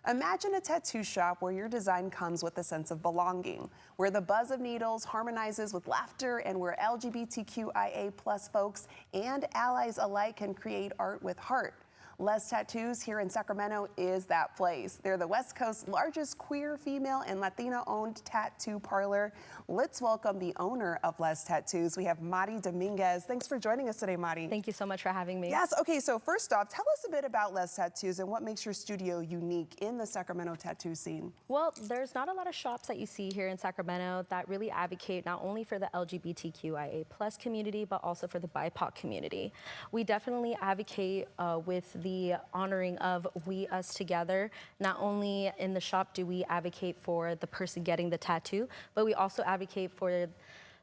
Imagine a tattoo shop where your design comes with a sense of belonging, where the buzz of needles harmonizes with laughter, and where LGBTQIA plus folks and allies alike can create art with heart. Les Tattoos here in Sacramento is that place. They're the West Coast's largest queer, female, and Latina-owned tattoo parlor. Let's welcome the owner of Les Tattoos. We have Mari Dominguez. Thanks for joining us today, Mari. Thank you so much for having me. Yes, okay, so first off, tell us a bit about Les Tattoos and what makes your studio unique in the Sacramento tattoo scene. Well, there's not a lot of shops that you see here in Sacramento that really advocate not only for the LGBTQIA plus community, but also for the BIPOC community. We definitely advocate with the honoring of we, us together. Not only in the shop do we advocate for the person getting the tattoo, but we also advocate for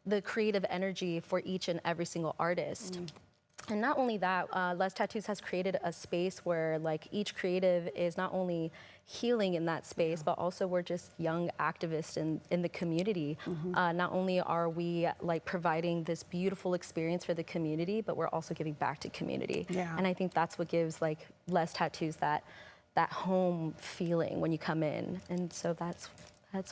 the creative energy for each and every single artist. And not only that, Les Tattoos has created a space where like each creative is not only healing in that space, but also we're just young activists in the community. Not only are we like providing this beautiful experience for the community, but we're also giving back to community. And I think that's what gives like Les Tattoos that home feeling when you come in. And so that's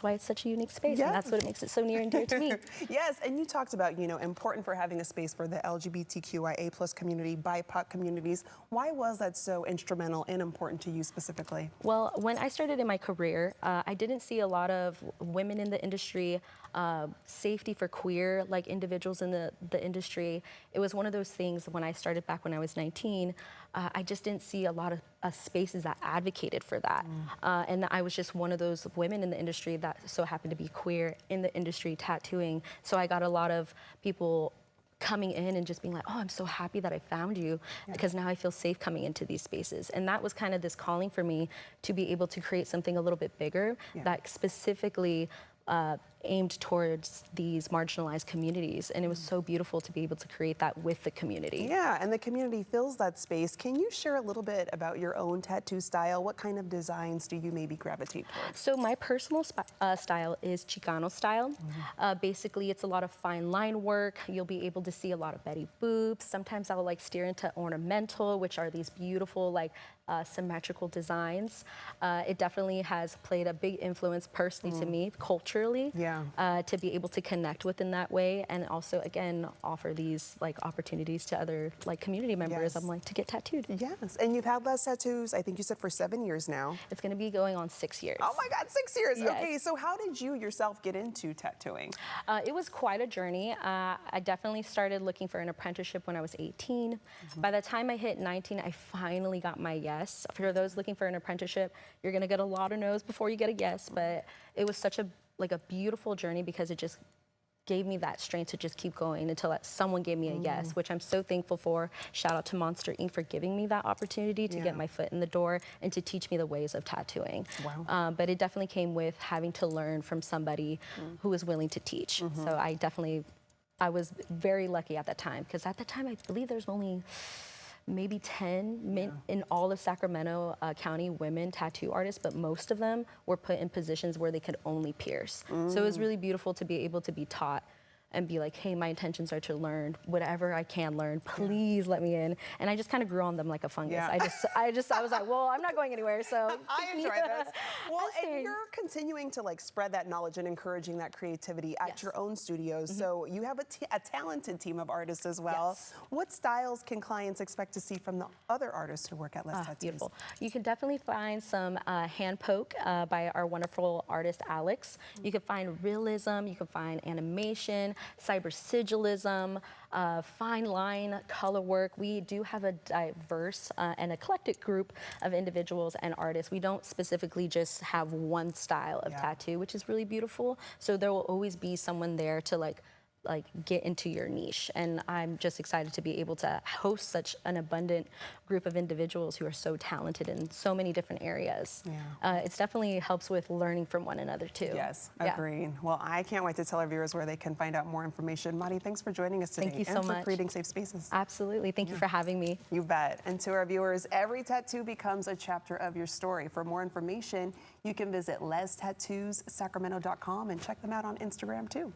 why it's such a unique space, and that's what makes it so near and dear to me. Yes, and you talked about, you know, important for having a space for the LGBTQIA plus community, BIPOC communities. Why was that so instrumental and important to you specifically? Well, when I started in my career, I didn't see a lot of women in the industry, safety for queer like individuals in the industry. It was one of those things when I started back when I was 19, I just didn't see a lot of spaces that advocated for that. And I was just one of those women in the industry that so happened to be queer in the industry tattooing. So I got a lot of people coming in and just being like, oh, I'm so happy that I found you, because now I feel safe coming into these spaces. And that was kind of this calling for me to be able to create something a little bit bigger that specifically aimed towards these marginalized communities. And it was so beautiful to be able to create that with the community. Yeah, and the community fills that space. Can you share a little bit about your own tattoo style? What kind of designs do you maybe gravitate towards? So my personal style is Chicano style. Basically, it's a lot of fine line work. You'll be able to see a lot of Betty Boops. Sometimes I'll like steer into ornamental, which are these beautiful like symmetrical designs. It definitely has played a big influence personally to me, culturally, to be able to connect with in that way, and also again offer these like opportunities to other like community members. I'm like to get tattooed. Yes, and you've had Les Tattoos, I think you said for 7 years now. It's going to be going on 6 years. Oh my God, 6 years. Okay, so how did you yourself get into tattooing? It was quite a journey. I definitely started looking for an apprenticeship when I was 18. By the time I hit 19, I finally got my yes. For those looking for an apprenticeship, you're gonna get a lot of no's before you get a yes, but it was such a beautiful journey because it just gave me that strength to just keep going until someone gave me a yes, which I'm so thankful for. Shout out to Monster Inc. for giving me that opportunity to get my foot in the door and to teach me the ways of tattooing. But it definitely came with having to learn from somebody who was willing to teach. So I was very lucky at that time, because at the time I believe there's only maybe 10 in all of Sacramento County women tattoo artists, but most of them were put in positions where they could only pierce. So it was really beautiful to be able to be taught and be like, hey, my intentions are to learn whatever I can learn. Please let me in. And I just kind of grew on them like a fungus. I was like, well, I'm not going anywhere. So I enjoy this. Well, and you're continuing to like spread that knowledge and encouraging that creativity at your own studios. So you have a talented team of artists as well. What styles can clients expect to see from the other artists who work at Les Tattoos? Beautiful. You can definitely find some hand poke by our wonderful artist, Alex. You can find realism, you can find animation, cyber sigilism, fine line color work. We do have a diverse and eclectic group of individuals and artists. We don't specifically just have one style of tattoo, which is really beautiful. So there will always be someone there to like get into your niche. And I'm just excited to be able to host such an abundant group of individuals who are so talented in so many different areas. It definitely helps with learning from one another too. Yes, agreed. Well, I can't wait to tell our viewers where they can find out more information. Mari, thanks for joining us today. Thank you so much. And for creating safe spaces. Absolutely, thank you for having me. You bet. And to our viewers, every tattoo becomes a chapter of your story. For more information, you can visit lestattoossacramento.com and check them out on Instagram too.